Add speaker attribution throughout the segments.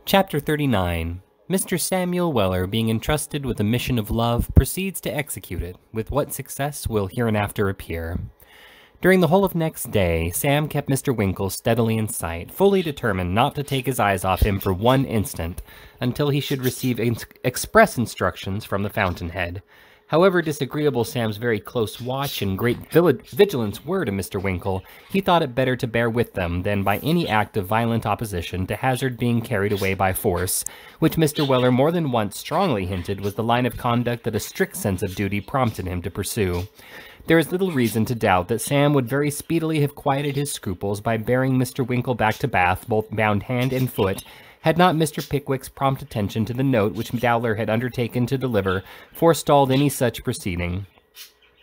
Speaker 1: Chapter 39. Mr. Samuel Weller, being entrusted with a mission of love, proceeds to execute it, with what success will hereinafter appear. During the whole of next day, Sam kept Mr. Winkle steadily in sight, fully determined not to take his eyes off him for one instant, until he should receive express instructions from the fountainhead. However disagreeable Sam's very close watch and great vigilance were to Mr. Winkle, he thought it better to bear with them than by any act of violent opposition to hazard being carried away by force, which Mr. Weller more than once strongly hinted was the line of conduct that a strict sense of duty prompted him to pursue. There is little reason to doubt that Sam would very speedily have quieted his scruples by bearing Mr. Winkle back to Bath, both bound hand and foot, had not Mr. Pickwick's prompt attention to the note which Dowler had undertaken to deliver forestalled any such proceeding.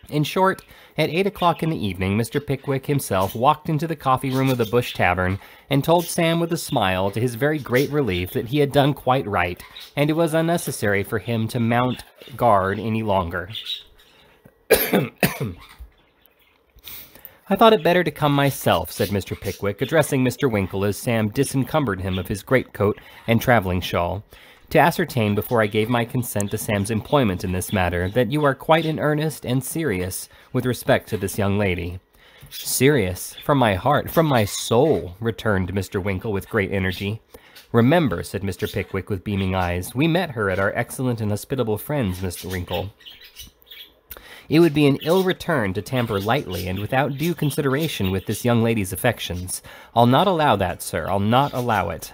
Speaker 1: In short, at 8 o'clock in the evening, Mr. Pickwick himself walked into the coffee-room of the Bush Tavern, and told Sam with a smile, to his very great relief, that he had done quite right, and it was unnecessary for him to mount guard any longer. "I thought it better to come myself," said Mr. Pickwick, addressing Mr. Winkle as Sam disencumbered him of his greatcoat and traveling shawl, "to ascertain before I gave my consent to Sam's employment in this matter, that you are quite in earnest and serious with respect to this young lady." "Serious? From my heart, from my soul," returned Mr. Winkle with great energy. "Remember," said Mr. Pickwick with beaming eyes, "we met her at our excellent and hospitable friend's, Mr. Winkle. It would be an ill return to tamper lightly and without due consideration with this young lady's affections. I'll not allow that, sir. I'll not allow it."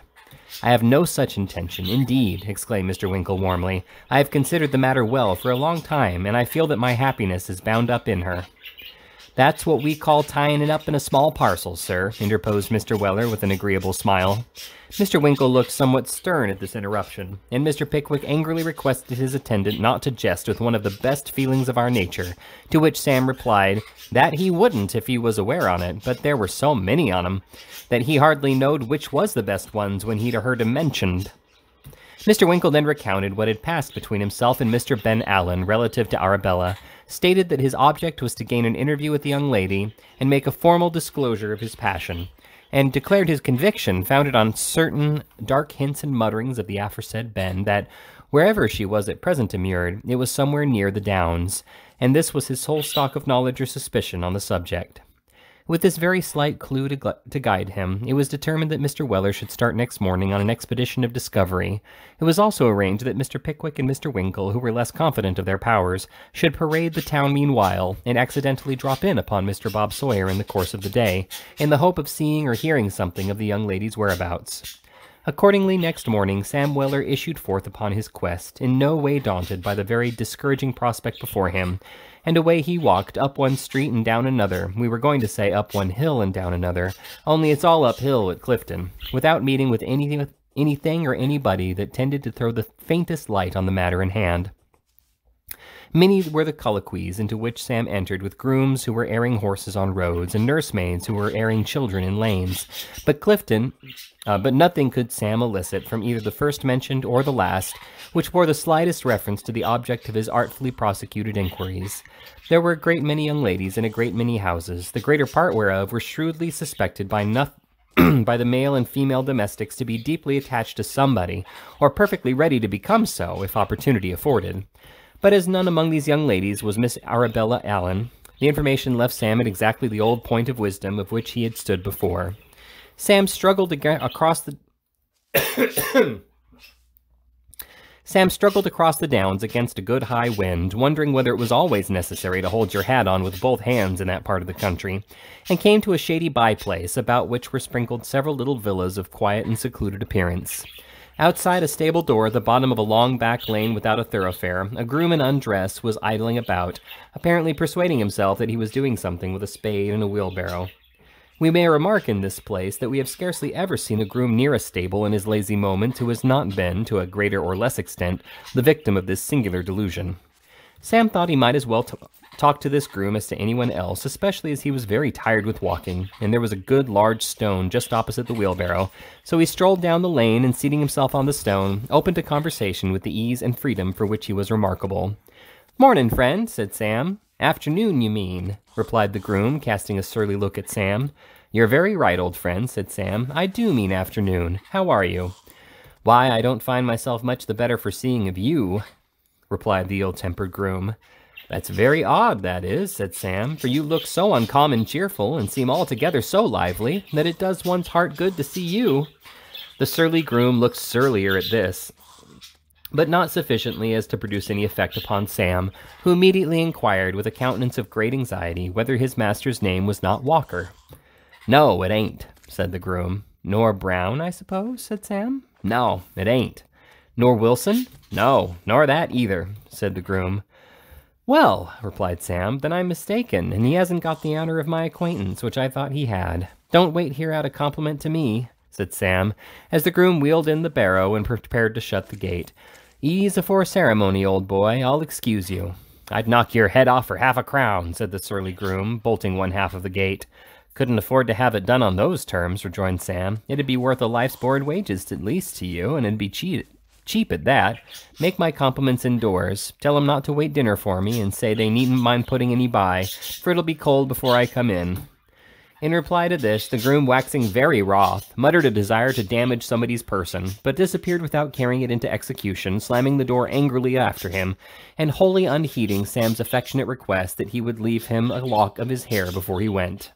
Speaker 1: "I have no such intention, indeed," exclaimed Mr. Winkle warmly. "I have considered the matter well for a long time, and I feel that my happiness is bound up in her." "That's what we call tying it up in a small parcel, sir," interposed Mr. Weller with an agreeable smile. Mr. Winkle looked somewhat stern at this interruption, and Mr. Pickwick angrily requested his attendant not to jest with one of the best feelings of our nature, to which Sam replied, that he wouldn't if he was aware on it, but there were so many on 'em, that he hardly knowed which was the best ones when he'd heard 'em mentioned. Mr. Winkle then recounted what had passed between himself and Mr. Ben Allen relative to Arabella, stated that his object was to gain an interview with the young lady, and make a formal disclosure of his passion, and declared his conviction, founded on certain dark hints and mutterings of the aforesaid Ben, that wherever she was at present immured, it was somewhere near the Downs, and this was his sole stock of knowledge or suspicion on the subject. With this very slight clue to guide him, it was determined that Mr. Weller should start next morning on an expedition of discovery. It was also arranged that Mr. Pickwick and Mr. Winkle, who were less confident of their powers, should parade the town meanwhile, and accidentally drop in upon Mr. Bob Sawyer in the course of the day, in the hope of seeing or hearing something of the young lady's whereabouts. Accordingly, next morning, Sam Weller issued forth upon his quest, in no way daunted by the very discouraging prospect before him, and away he walked, up one street and down another. We were going to say up one hill and down another, only it's all uphill at Clifton, without meeting with anything or anybody that tended to throw the faintest light on the matter in hand. Many were the colloquies into which Sam entered with grooms who were airing horses on roads, and nursemaids who were airing children in lanes. But nothing could Sam elicit from either the first mentioned or the last, which bore the slightest reference to the object of his artfully prosecuted inquiries. There were a great many young ladies in a great many houses, the greater part whereof were shrewdly suspected by by the male and female domestics to be deeply attached to somebody, or perfectly ready to become so, if opportunity afforded. But as none among these young ladies was Miss Arabella Allen, the information left Sam at exactly the old point of wisdom of which he had stood before. Sam struggled across the downs against a good high wind, wondering whether it was always necessary to hold your hat on with both hands in that part of the country, and came to a shady by-place, about which were sprinkled several little villas of quiet and secluded appearance. Outside a stable door at the bottom of a long back lane without a thoroughfare, a groom in undress was idling about, apparently persuading himself that he was doing something with a spade and a wheelbarrow. We may remark in this place that we have scarcely ever seen a groom near a stable in his lazy moments who has not been, to a greater or less extent, the victim of this singular delusion. Sam thought he might as well talk to this groom as to anyone else, especially as he was very tired with walking, and there was a good large stone just opposite the wheelbarrow, so he strolled down the lane, and seating himself on the stone, opened a conversation with the ease and freedom for which he was remarkable. "Mornin', friend," said Sam. "Afternoon, you mean," replied the groom, casting a surly look at Sam. "You're very right, old friend," said Sam. "I do mean afternoon. How are you?" Why, I don't find myself much the better for seeing of you, replied the ill-tempered groom. That's very odd, that is, said Sam, for you look so uncommon cheerful and seem altogether so lively that it does one's heart good to see you. The surly groom looked surlier at this, but not sufficiently as to produce any effect upon Sam, who immediately inquired with a countenance of great anxiety whether his master's name was not Walker. No, it ain't, said the groom. Nor Brown, I suppose, said Sam. No, it ain't. Nor Wilson? No, nor that either, said the groom. Well, replied Sam, then I'm mistaken, and he hasn't got the honor of my acquaintance, which I thought he had. Don't wait here out a compliment to me, said Sam, as the groom wheeled in the barrow and prepared to shut the gate. Ease afore ceremony, old boy, I'll excuse you. I'd knock your head off for half a crown, said the surly groom, bolting one half of the gate. Couldn't afford to have it done on those terms, rejoined Sam. It'd be worth a life's board wages at least to you, and it'd be cheap at that. Make my compliments indoors. Tell 'em not to wait dinner for me, and say they needn't mind putting any by, for it'll be cold before I come in. In reply to this, the groom, waxing very wroth, muttered a desire to damage somebody's person, but disappeared without carrying it into execution, slamming the door angrily after him, and wholly unheeding Sam's affectionate request that he would leave him a lock of his hair before he went.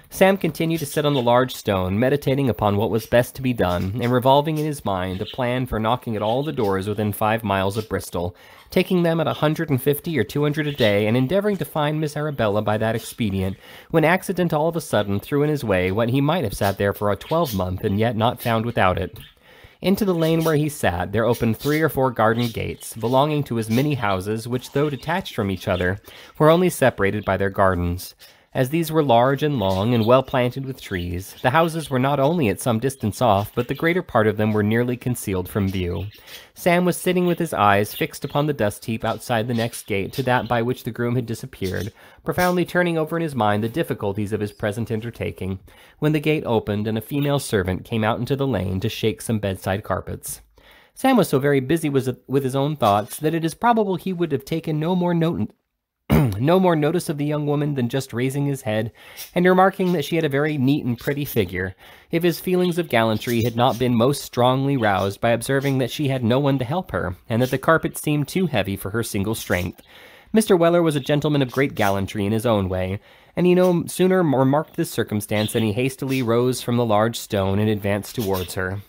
Speaker 1: Sam continued to sit on the large stone, meditating upon what was best to be done, and revolving in his mind a plan for knocking at all the doors within 5 miles of Bristol, taking them at 150 or 200 a day, and endeavoring to find Miss Arabella by that expedient, when accident all of a sudden threw in his way what he might have sat there for a 12-month and yet not found without it. Into the lane where he sat there opened 3 or 4 garden gates, belonging to as many houses, which, though detached from each other, were only separated by their gardens. As these were large and long and well planted with trees, the houses were not only at some distance off, but the greater part of them were nearly concealed from view. Sam was sitting with his eyes fixed upon the dust heap outside the next gate to that by which the groom had disappeared, profoundly turning over in his mind the difficulties of his present undertaking, when the gate opened and a female servant came out into the lane to shake some bedside carpets. Sam was so very busy with his own thoughts that it is probable he would have taken no more notice of the young woman than just raising his head and remarking that she had a very neat and pretty figure, if his feelings of gallantry had not been most strongly roused by observing that she had no one to help her, and that the carpet seemed too heavy for her single strength. Mr. Weller was a gentleman of great gallantry in his own way, and he no sooner remarked this circumstance than he hastily rose from the large stone and advanced towards her.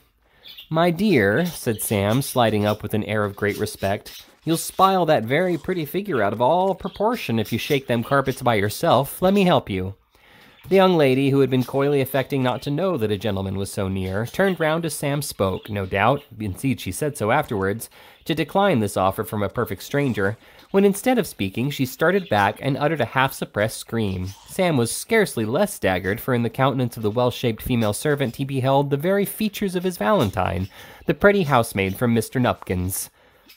Speaker 1: "My dear," said Sam, sliding up with an air of great respect, "you'll spile that very pretty figure out of all proportion if you shake them carpets by yourself. Let me help you." The young lady, who had been coyly affecting not to know that a gentleman was so near, turned round as Sam spoke, no doubt, indeed she said so afterwards, to decline this offer from a perfect stranger, when instead of speaking she started back and uttered a half-suppressed scream. Sam was scarcely less staggered, for in the countenance of the well-shaped female servant he beheld the very features of his Valentine, the pretty housemaid from Mr. Nupkins.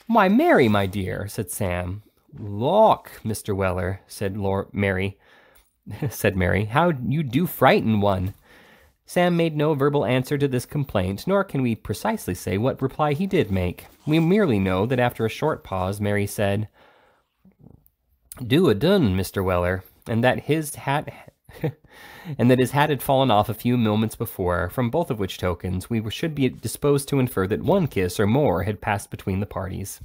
Speaker 1: "Why, Mary, my dear," said Sam. "Lawk, Mr. Weller," said Mary, "how you do frighten one." Sam made no verbal answer to this complaint, nor can we precisely say what reply he did make. We merely know that after a short pause, Mary said, "Do a done, Mr. Weller," and that his hat had fallen off a few moments before, from both of which tokens we should be disposed to infer that one kiss or more had passed between the parties.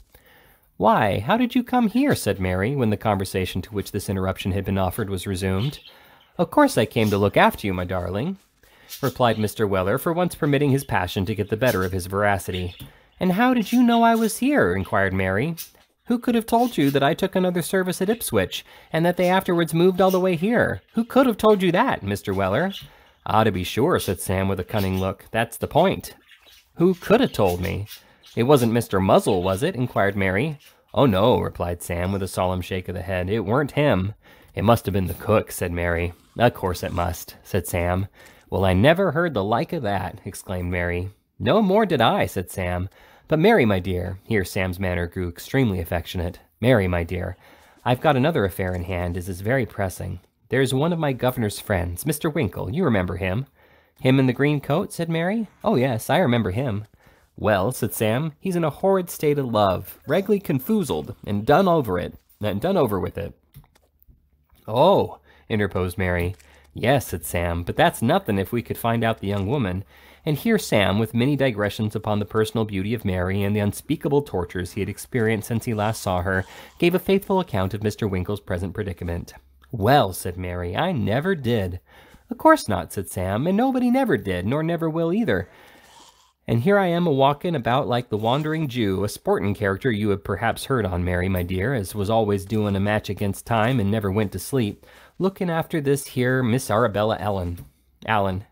Speaker 1: "Why, how did you come here?" said Mary, when the conversation to which this interruption had been offered was resumed. "Of course I came to look after you, my darling," replied Mr. Weller, for once permitting his passion to get the better of his veracity. "And how did you know I was here?" inquired Mary. "Who could have told you that I took another service at Ipswich, and that they afterwards moved all the way here? Who could have told you that, Mr. Weller?" "Ah, to be sure," said Sam with a cunning look. "That's the point. Who could have told me?" "It wasn't Mr. Muzzle, was it?" inquired Mary. "Oh, no," replied Sam with a solemn shake of the head. "It weren't him." "It must have been the cook," said Mary. "Of course it must," said Sam. "Well, I never heard the like of that," exclaimed Mary. "No more did I," said Sam. "But Mary, my dear," here Sam's manner grew extremely affectionate, "Mary, my dear, I've got another affair in hand as is very pressing. There's one of my governor's friends, Mr. Winkle, you remember him?" "Him in the green coat?" said Mary. "Oh, yes, I remember him." "Well," said Sam, "he's in a horrid state of love, reg'larly confoozled, and done over with it." "Oh," interposed Mary. "Yes," said Sam, "but that's nothing if we could find out the young woman, And here Sam, with many digressions upon the personal beauty of Mary and the unspeakable tortures he had experienced since he last saw her, gave a faithful account of Mr. Winkle's present predicament. "Well," said Mary, "I never did." "Of course not," said Sam, "and nobody never did, nor never will either. And here I am a-walking about like the Wandering Jew, a sportin' character you have perhaps heard on, Mary, my dear, as was always doing a match against time and never went to sleep, looking after this here Miss Arabella Allen."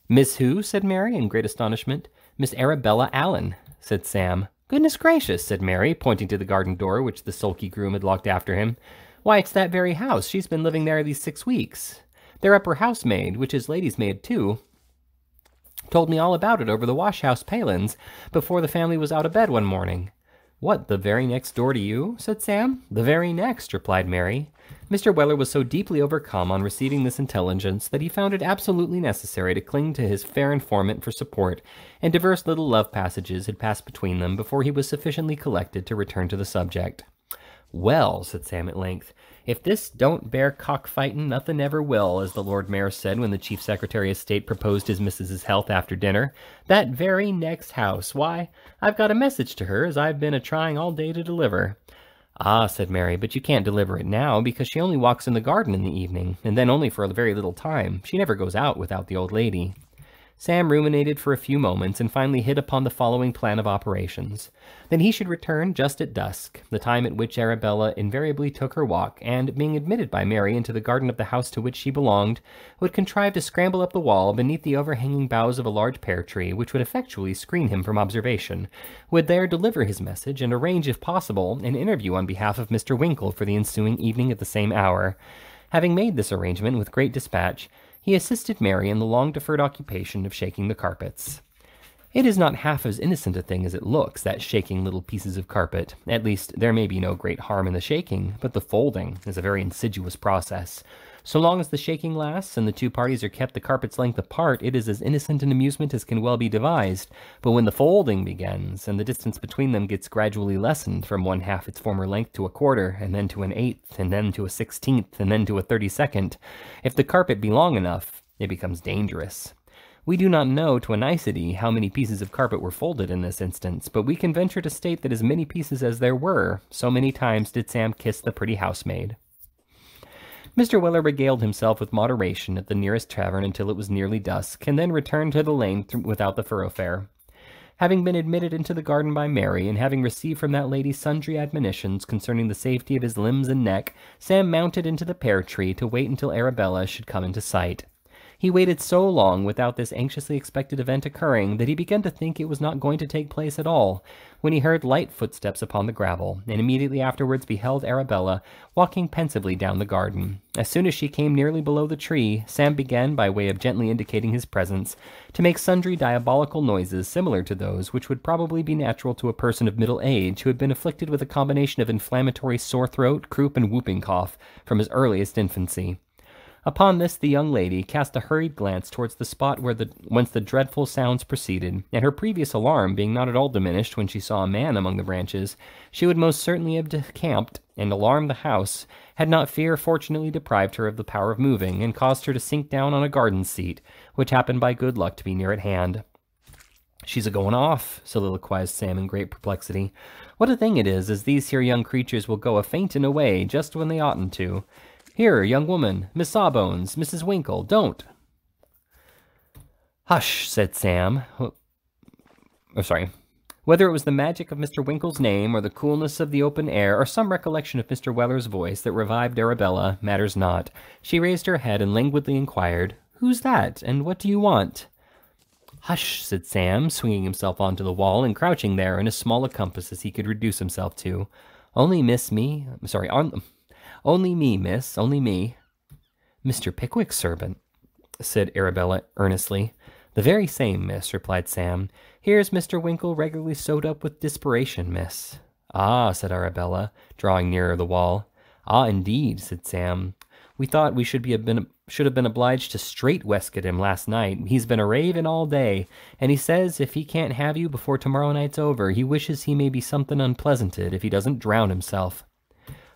Speaker 1: "Miss who?" said Mary, in great astonishment. "Miss Arabella Allen," said Sam. "Goodness gracious," said Mary, pointing to the garden door, which the sulky groom had locked after him. "Why, it's that very house. She's been living there these 6 weeks. Their upper housemaid, which is lady's maid too, told me all about it over the wash-house palings before the family was out of bed one morning." "What, the very next door to you?" said Sam. "The very next," replied Mary. Mr. Weller was so deeply overcome on receiving this intelligence that he found it absolutely necessary to cling to his fair informant for support, and divers little love passages had passed between them before he was sufficiently collected to return to the subject. "Well," said Sam at length, "if this don't bear cockfightin', nothing ever will, as the Lord Mayor said when the Chief Secretary of State proposed his missus's health after dinner. That very next house, why, I've got a message to her as I've been a-trying all day to deliver." "Ah," said Mary, "but you can't deliver it now, because she only walks in the garden in the evening, and then only for a very little time. She never goes out without the old lady." Sam ruminated for a few moments, and finally hit upon the following plan of operations. Then he should return just at dusk, the time at which Arabella invariably took her walk, and, being admitted by Mary into the garden of the house to which she belonged, would contrive to scramble up the wall beneath the overhanging boughs of a large pear tree, which would effectually screen him from observation, would there deliver his message, and arrange, if possible, an interview on behalf of Mr. Winkle for the ensuing evening at the same hour. Having made this arrangement with great dispatch, he assisted Mary in the long-deferred occupation of shaking the carpets. It is not half as innocent a thing as it looks, that shaking little pieces of carpet. At least, there may be no great harm in the shaking, but the folding is a very insidious process. So long as the shaking lasts and the two parties are kept the carpet's length apart, it is as innocent an amusement as can well be devised. But when the folding begins, and the distance between them gets gradually lessened from 1/2 its former length to 1/4, and then to 1/8, and then to 1/16, and then to 1/32, if the carpet be long enough, it becomes dangerous. We do not know to a nicety how many pieces of carpet were folded in this instance, but we can venture to state that as many pieces as there were, so many times did Sam kiss the pretty housemaid. Mr. Weller regaled himself with moderation at the nearest tavern until it was nearly dusk, and then returned to the lane without the thoroughfare. Having been admitted into the garden by Mary, and having received from that lady sundry admonitions concerning the safety of his limbs and neck, Sam mounted into the pear tree to wait until Arabella should come into sight. He waited so long without this anxiously expected event occurring that he began to think it was not going to take place at all, when he heard light footsteps upon the gravel, and immediately afterwards beheld Arabella walking pensively down the garden. As soon as she came nearly below the tree, Sam began, by way of gently indicating his presence, to make sundry diabolical noises similar to those which would probably be natural to a person of middle age who had been afflicted with a combination of inflammatory sore throat, croup, and whooping cough from his earliest infancy. Upon this the young lady cast a hurried glance towards the spot whence the dreadful sounds proceeded, and her previous alarm being not at all diminished when she saw a man among the branches, she would most certainly have decamped and alarmed the house, had not fear fortunately deprived her of the power of moving, and caused her to sink down on a garden seat, which happened by good luck to be near at hand. "She's a-going off," soliloquized Sam in great perplexity. "What a thing it is, as these here young creatures will go a-fainting away just when they oughtn't to. Here, young woman, Miss Sawbones, Mrs. Winkle, don't." "Hush," said Sam. Whether it was the magic of Mr. Winkle's name, or the coolness of the open air, or some recollection of Mr. Weller's voice that revived Arabella, matters not. She raised her head and languidly inquired, "Who's that, and what do you want?" "Hush," said Sam, swinging himself onto the wall, and crouching there in as small a compass as he could reduce himself to. Only me, miss, only me." "Mr. Pickwick's servant," said Arabella earnestly. "The very same, miss," replied Sam. "Here's Mr. Winkle regularly sewed up with desperation, miss." "Ah," said Arabella, drawing nearer the wall. "Ah, indeed," said Sam. "We thought we should have been obliged to straight waistcoat him last night. He's been a-raving all day, and he says if he can't have you before tomorrow night's over, he wishes he may be something unpleasanted if he doesn't drown himself."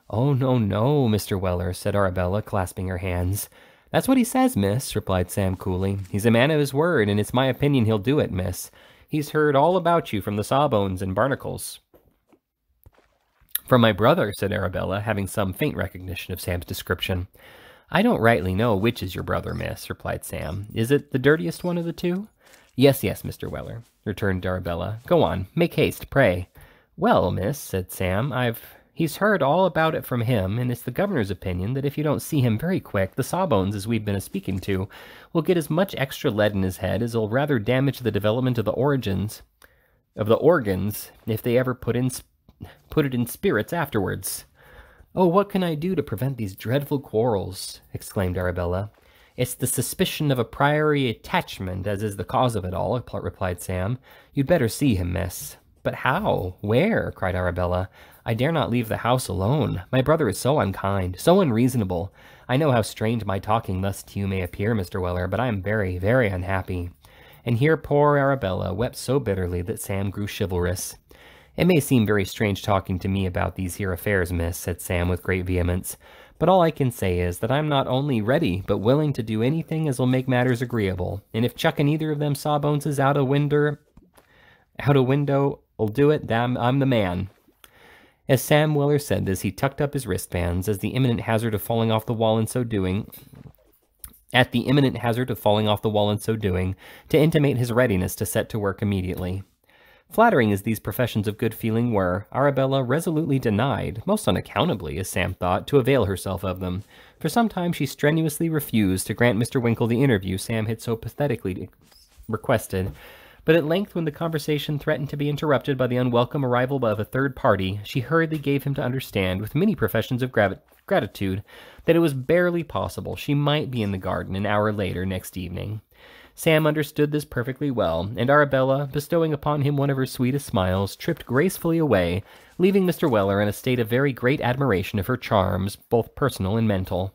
Speaker 1: "Oh, no, no, Mr. Weller," said Arabella, clasping her hands. "That's what he says, miss," replied Sam coolly. "He's a man of his word, and it's my opinion he'll do it, miss. He's heard all about you from the Sawbones and Barnacles." "From my brother," said Arabella, having some faint recognition of Sam's description. "I don't rightly know which is your brother, miss," replied Sam. "Is it the dirtiest one of the two?" Yes, Mr. Weller," returned Arabella. "Go on. Make haste, pray." "Well, miss," said Sam, he's heard all about it from him, and it's the governor's opinion that if you don't see him very quick, the Sawbones, as we've been a-speaking to, will get as much extra lead in his head as will rather damage the development of the organs, if they ever put it in spirits afterwards." "Oh, what can I do to prevent these dreadful quarrels?" exclaimed Arabella. "It's the suspicion of a priory attachment as is the cause of it all," replied Sam. "You'd better see him, miss." "But how? Where?" cried Arabella. "I dare not leave the house alone. My brother is so unkind, so unreasonable. I know how strange my talking thus to you may appear, Mr. Weller, but I am very, very unhappy." And here poor Arabella wept so bitterly that Sam grew chivalrous. "It may seem very strange talking to me about these here affairs, miss," said Sam with great vehemence, "but all I can say is that I'm not only ready but willing to do anything as will make matters agreeable, and if chucking either of them Sawboneses out a window'll do it, I'm the man." As Sam Weller said this, he tucked up his wristbands at the imminent hazard of falling off the wall in so doing, to intimate his readiness to set to work immediately. Flattering as these professions of good feeling were, Arabella resolutely denied, most unaccountably, as Sam thought, to avail herself of them. For some time she strenuously refused to grant Mr. Winkle the interview Sam had so pathetically requested, but at length, when the conversation threatened to be interrupted by the unwelcome arrival of a third party, she hurriedly gave him to understand, with many professions of gratitude, that it was barely possible she might be in the garden an hour later next evening. Sam understood this perfectly well, and Arabella, bestowing upon him one of her sweetest smiles, tripped gracefully away, leaving Mr. Weller in a state of very great admiration of her charms, both personal and mental.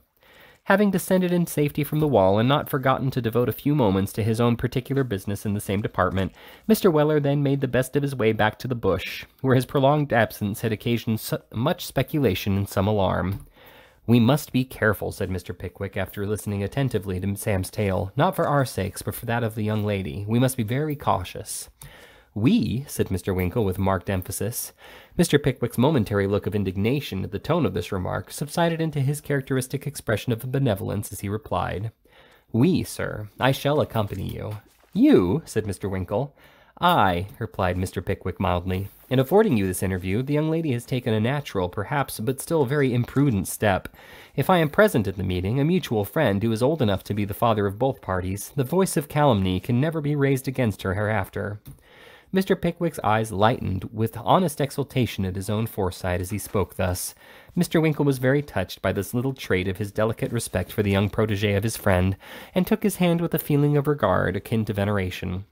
Speaker 1: Having descended in safety from the wall, and not forgotten to devote a few moments to his own particular business in the same department, Mr. Weller then made the best of his way back to the bush, where his prolonged absence had occasioned much speculation and some alarm. "We must be careful," said Mr. Pickwick, after listening attentively to Sam's tale. "Not for our sakes, but for that of the young lady. We must be very cautious." "We?" said Mr. Winkle with marked emphasis. Mr. Pickwick's momentary look of indignation at the tone of this remark subsided into his characteristic expression of benevolence as he replied, "We, sir. I shall accompany you." "You?" said Mr. Winkle. "I," replied Mr. Pickwick mildly. "In affording you this interview, the young lady has taken a natural, perhaps, but still very imprudent step. If I am present at the meeting, a mutual friend who is old enough to be the father of both parties, the voice of calumny can never be raised against her hereafter." Mr. Pickwick's eyes lightened with honest exultation at his own foresight as he spoke thus. Mr. Winkle was very touched by this little trait of his delicate respect for the young protégé of his friend, and took his hand with a feeling of regard akin to veneration.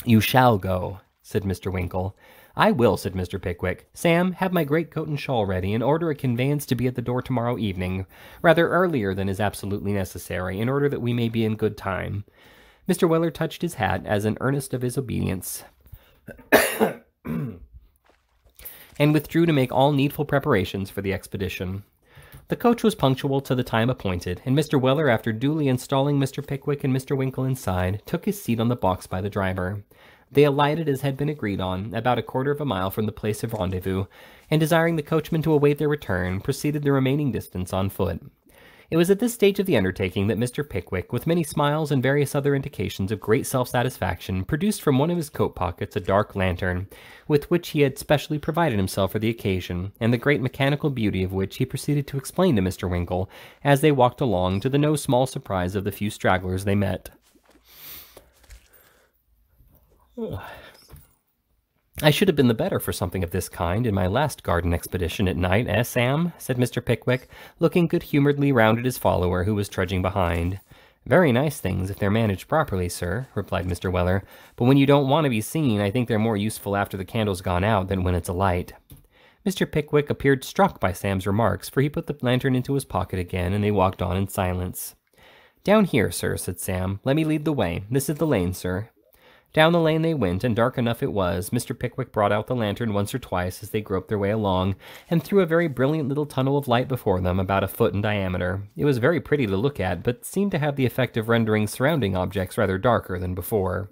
Speaker 1: "You shall go," said Mr. Winkle. "I will," said Mr. Pickwick. "Sam, have my greatcoat and shawl ready, and order a conveyance to be at the door tomorrow evening, rather earlier than is absolutely necessary, in order that we may be in good time." Mr. Weller touched his hat as an earnest of his obedience, and withdrew to make all needful preparations for the expedition. The coach was punctual to the time appointed, and Mr. Weller, after duly installing Mr. Pickwick and Mr. Winkle inside, took his seat on the box by the driver. They alighted as had been agreed on, about a quarter of a mile from the place of rendezvous, and desiring the coachman to await their return, proceeded the remaining distance on foot. It was at this stage of the undertaking that Mr. Pickwick, with many smiles and various other indications of great self-satisfaction, produced from one of his coat pockets a dark lantern, with which he had specially provided himself for the occasion, and the great mechanical beauty of which he proceeded to explain to Mr. Winkle, as they walked along, to the no small surprise of the few stragglers they met. "I should have been the better for something of this kind in my last garden expedition at night, Sam?" said Mr. Pickwick, looking good-humouredly round at his follower, who was trudging behind. "Very nice things, if they're managed properly, sir," replied Mr. Weller, "but when you don't want to be seen, I think they're more useful after the candle's gone out than when it's alight." Mr. Pickwick appeared struck by Sam's remarks, for he put the lantern into his pocket again, and they walked on in silence. "Down here, sir," said Sam. "Let me lead the way. This is the lane, sir." Down the lane they went, and dark enough it was. Mr. Pickwick brought out the lantern once or twice as they groped their way along, and threw a very brilliant little tunnel of light before them, about a foot in diameter. It was very pretty to look at, but seemed to have the effect of rendering surrounding objects rather darker than before.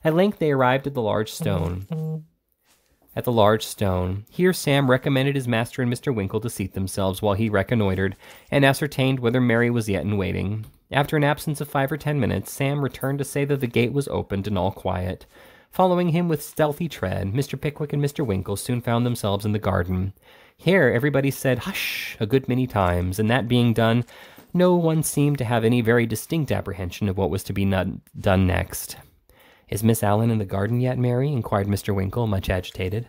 Speaker 1: At length they arrived at the large stone. Here Sam recommended his master and Mr. Winkle to seat themselves while he reconnoitered, and ascertained whether Mary was yet in waiting. After an absence of 5 or 10 minutes, Sam returned to say that the gate was opened and all quiet. Following him with stealthy tread, Mr. Pickwick and Mr. Winkle soon found themselves in the garden. Here everybody said "hush" a good many times, and that being done, no one seemed to have any very distinct apprehension of what was to be done next. "Is Miss Allen in the garden yet, Mary?" inquired Mr. Winkle, much agitated.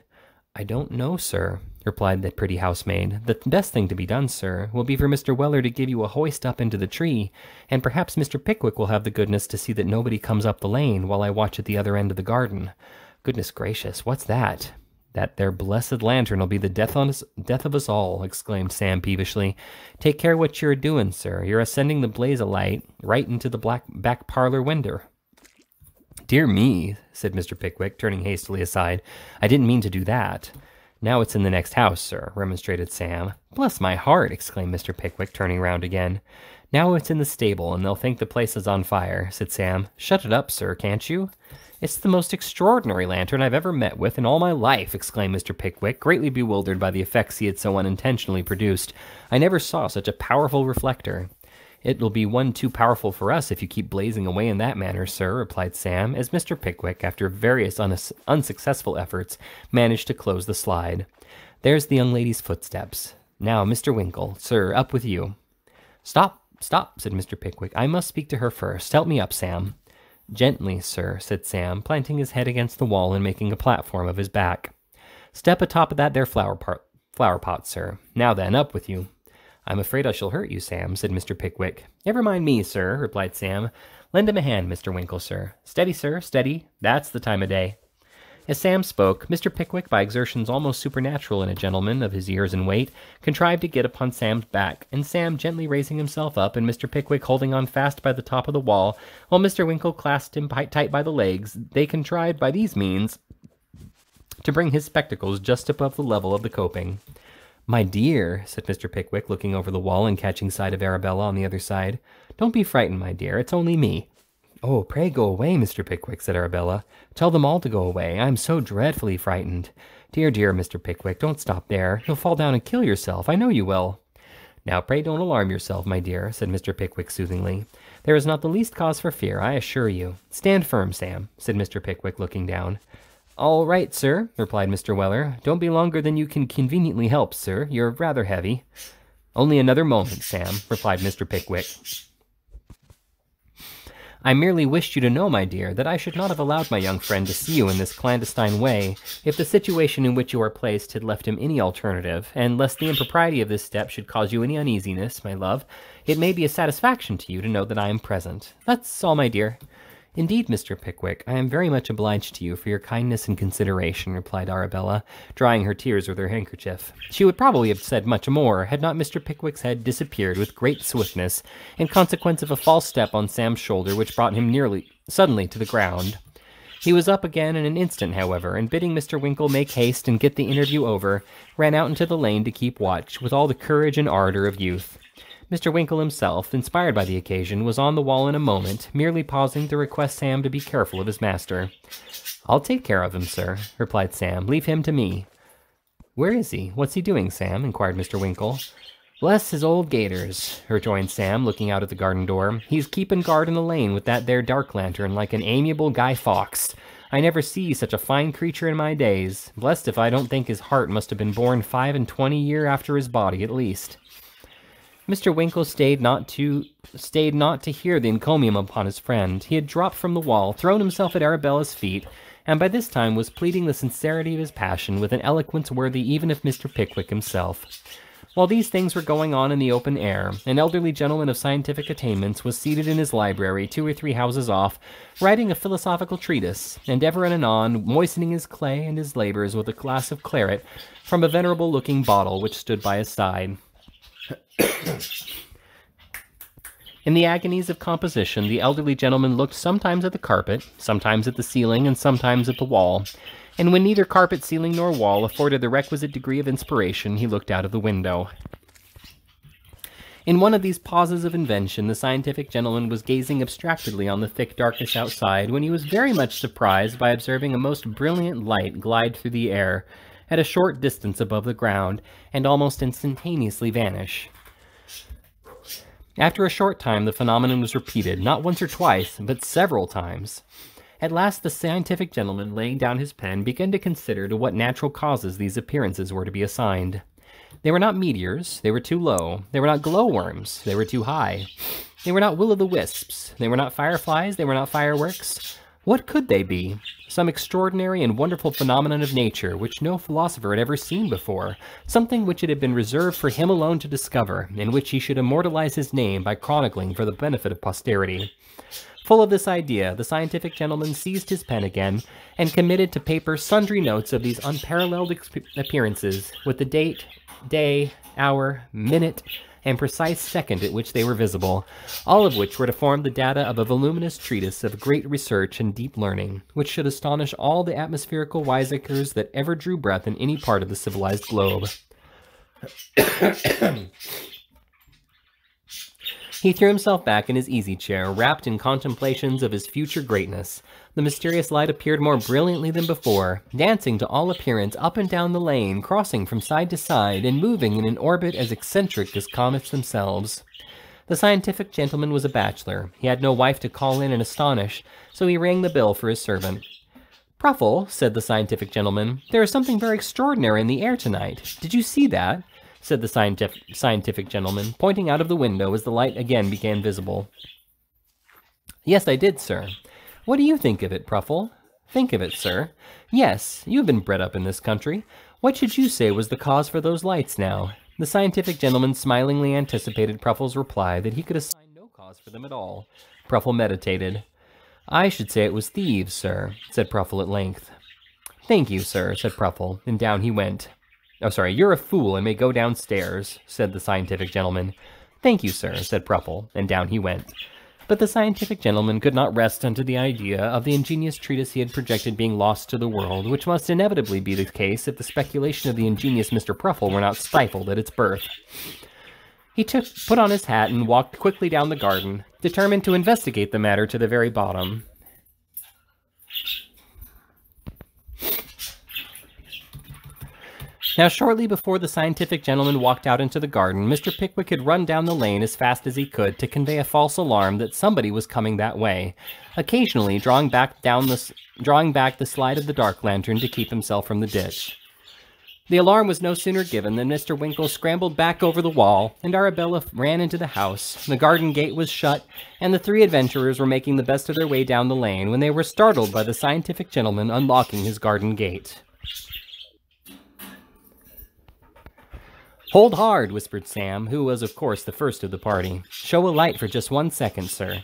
Speaker 1: "I don't know, sir," replied the pretty housemaid. "The best thing to be done, sir, will be for Mr. Weller to give you a hoist up into the tree, and perhaps Mr. Pickwick will have the goodness to see that nobody comes up the lane while I watch at the other end of the garden. Goodness gracious, what's that?" "That there blessed lantern will be the death of us all," exclaimed Sam peevishly. "Take care what you're doing, sir. You're ascending the blaze of light right into the back parlor window." "Dear me," said Mr. Pickwick, turning hastily aside. "I didn't mean to do that." "Now it's in the next house, sir," remonstrated Sam. "Bless my heart," exclaimed Mr. Pickwick, turning round again. "Now it's in the stable, and they'll think the place is on fire," said Sam. "Shut it up, sir, can't you?" "It's the most extraordinary lantern I've ever met with in all my life," exclaimed Mr. Pickwick, greatly bewildered by the effects he had so unintentionally produced. "I never saw such a powerful reflector." "It will be one too powerful for us if you keep blazing away in that manner, sir," replied Sam, as Mr. Pickwick, after various unsuccessful efforts, managed to close the slide. "There's the young lady's footsteps. Now, Mr. Winkle, sir, up with you." "Stop, said Mr. Pickwick. "I must speak to her first. Help me up, Sam." "Gently, sir," said Sam, planting his head against the wall and making a platform of his back. "Step atop of that there flower pot, sir. Now then, up with you." "I'm afraid I shall hurt you, Sam," said Mr. Pickwick. "Never mind me, sir," replied Sam. "Lend him a hand, Mr. Winkle, sir. Steady, sir, steady. That's the time of day." As Sam spoke, Mr. Pickwick, by exertions almost supernatural in a gentleman of his years and weight, contrived to get upon Sam's back, and Sam gently raising himself up, and Mr. Pickwick holding on fast by the top of the wall, while Mr. Winkle clasped him tight by the legs, they contrived by these means to bring his spectacles just above the level of the coping. "My dear," said Mr. Pickwick, looking over the wall and catching sight of Arabella on the other side, "don't be frightened, my dear. It's only me." "Oh, pray go away, Mr. Pickwick," said Arabella. "Tell them all to go away. I am so dreadfully frightened." Dear, Mr. Pickwick, don't stop there. You'll fall down and kill yourself. I know you will." "Now, pray don't alarm yourself, my dear," said Mr. Pickwick soothingly. "There is not the least cause for fear, I assure you. Stand firm, Sam," said Mr. Pickwick, looking down. "All right, sir," replied Mr. Weller. "Don't be longer than you can conveniently help, sir. You're rather heavy." "Only another moment, Sam," replied Mr. Pickwick. "I merely wished you to know, my dear, that I should not have allowed my young friend to see you in this clandestine way, if the situation in which you are placed had left him any alternative, and lest the impropriety of this step should cause you any uneasiness, my love, it may be a satisfaction to you to know that I am present. That's all, my dear." "Indeed, Mr. Pickwick, I am very much obliged to you for your kindness and consideration," replied Arabella, drying her tears with her handkerchief. She would probably have said much more, had not Mr. Pickwick's head disappeared with great swiftness, in consequence of a false step on Sam's shoulder which brought him suddenly to the ground. He was up again in an instant, however, and bidding Mr. Winkle make haste and get the interview over, ran out into the lane to keep watch, with all the courage and ardor of youth. Mr. Winkle himself, inspired by the occasion, was on the wall in a moment, merely pausing to request Sam to be careful of his master. "I'll take care of him, sir," replied Sam. "Leave him to me." "Where is he? What's he doing, Sam?" inquired Mr. Winkle. "Bless his old gaiters," rejoined Sam, looking out at the garden door. "He's keeping guard in the lane with that there dark lantern like an amiable Guy Fawkes. I never see such a fine creature in my days. Blessed if I don't think his heart must have been born 25 year after his body, at least." Mr. Winkle stayed not to hear the encomium upon his friend. He had dropped from the wall, thrown himself at Arabella's feet, and by this time was pleading the sincerity of his passion with an eloquence worthy even of Mr. Pickwick himself. While these things were going on in the open air, an elderly gentleman of scientific attainments was seated in his library 2 or 3 houses off, writing a philosophical treatise, and ever and anon moistening his clay and his labors with a glass of claret from a venerable-looking bottle which stood by his side. In the agonies of composition, the elderly gentleman looked sometimes at the carpet, sometimes at the ceiling, and sometimes at the wall. And when neither carpet, ceiling, nor wall afforded the requisite degree of inspiration, he looked out of the window. In one of these pauses of invention, the scientific gentleman was gazing abstractedly on the thick darkness outside when he was very much surprised by observing a most brilliant light glide through the air at a short distance above the ground and almost instantaneously vanish. After a short time, the phenomenon was repeated, not once or twice, but several times. At last, the scientific gentleman, laying down his pen, began to consider to what natural causes these appearances were to be assigned. They were not meteors, they were too low. They were not glowworms, they were too high. They were not will-o'-the-wisps, they were not fireflies, they were not fireworks. What could they be? Some extraordinary and wonderful phenomenon of nature, which no philosopher had ever seen before, something which it had been reserved for him alone to discover, in which he should immortalize his name by chronicling for the benefit of posterity. Full of this idea, the scientific gentleman seized his pen again, and committed to paper sundry notes of these unparalleled appearances, with the date, day, hour, minute, and precise second at which they were visible, all of which were to form the data of a voluminous treatise of great research and deep learning, which should astonish all the atmospherical wiseacres that ever drew breath in any part of the civilized globe. He threw himself back in his easy-chair, wrapped in contemplations of his future greatness. The mysterious light appeared more brilliantly than before, dancing to all appearance up and down the lane, crossing from side to side, and moving in an orbit as eccentric as comets themselves. The scientific gentleman was a bachelor. He had no wife to call in and astonish, so he rang the bell for his servant. "Pruffle," said the scientific gentleman, "there is something very extraordinary in the air tonight. Did you see that?" said the scientific gentleman, pointing out of the window as the light again became visible. "Yes, I did, sir." "What do you think of it, Pruffle?" "Think of it, sir?" "Yes, you have been bred up in this country. What should you say was the cause for those lights, now?" The scientific gentleman smilingly anticipated Pruffle's reply that he could assign no cause for them at all. Pruffle meditated. "I should say it was thieves, sir," said Pruffle at length. "Thank you, sir," said Pruffle, and down he went. "Oh, sorry, you're a fool and may go downstairs," said the scientific gentleman. "Thank you, sir," said Pruffle, and down he went. But the scientific gentleman could not rest unto the idea of the ingenious treatise he had projected being lost to the world, which must inevitably be the case if the speculation of the ingenious Mr. Pruffle were not stifled at its birth. He put on his hat and walked quickly down the garden, determined to investigate the matter to the very bottom. Now, shortly before the scientific gentleman walked out into the garden, Mr. Pickwick had run down the lane as fast as he could to convey a false alarm that somebody was coming that way, occasionally drawing back the slide of the dark lantern to keep himself from the ditch. The alarm was no sooner given than Mr. Winkle scrambled back over the wall, and Arabella ran into the house. The garden gate was shut, and the three adventurers were making the best of their way down the lane when they were startled by the scientific gentleman unlocking his garden gate. "Hold hard," whispered Sam, who was, of course, the first of the party. "Show a light for just 1 second, sir."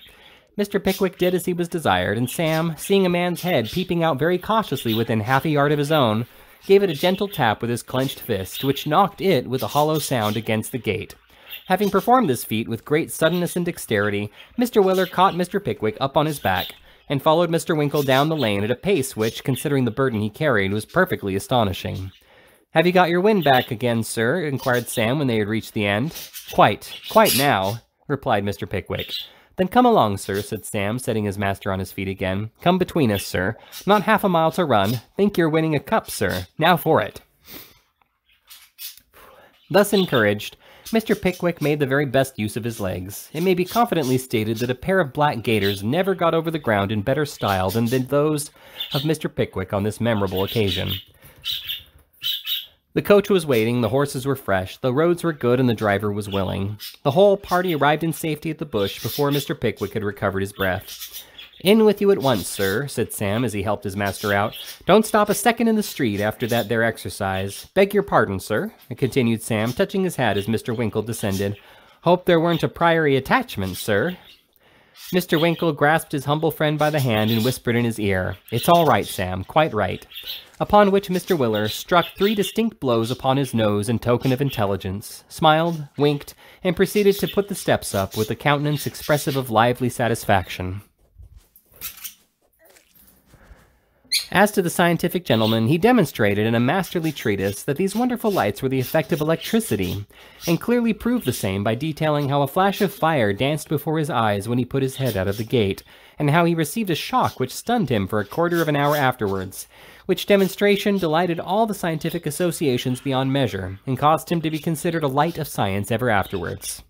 Speaker 1: Mr. Pickwick did as he was desired, and Sam, seeing a man's head peeping out very cautiously within half a yard of his own, gave it a gentle tap with his clenched fist, which knocked it with a hollow sound against the gate. Having performed this feat with great suddenness and dexterity, Mr. Weller caught Mr. Pickwick up on his back, and followed Mr. Winkle down the lane at a pace which, considering the burden he carried, was perfectly astonishing. "Have you got your wind back again, sir?" inquired Sam when they had reached the end. Quite now," replied Mr. Pickwick. "Then come along, sir," said Sam, setting his master on his feet again. "Come between us, sir. Not half a mile to run. Think you're winning a cup, sir. Now for it." Thus encouraged, Mr. Pickwick made the very best use of his legs. It may be confidently stated that a pair of black gaiters never got over the ground in better style than did those of Mr. Pickwick on this memorable occasion. The coach was waiting, the horses were fresh, the roads were good, and the driver was willing. The whole party arrived in safety at the bush before Mr. Pickwick had recovered his breath. "In with you at once, sir," said Sam as he helped his master out. "Don't stop a second in the street after that there exercise. Beg your pardon, sir," continued Sam, touching his hat as Mr. Winkle descended. "Hope there weren't a priory attachment, sir." Mr. Winkle grasped his humble friend by the hand and whispered in his ear, "It's all right, Sam, quite right." Upon which Mr. Willer struck 3 distinct blows upon his nose in token of intelligence, smiled, winked, and proceeded to put the steps up with a countenance expressive of lively satisfaction. As to the scientific gentleman, he demonstrated in a masterly treatise that these wonderful lights were the effect of electricity, and clearly proved the same by detailing how a flash of fire danced before his eyes when he put his head out of the gate, and how he received a shock which stunned him for a quarter of an hour afterwards, which demonstration delighted all the scientific associations beyond measure, and caused him to be considered a light of science ever afterwards.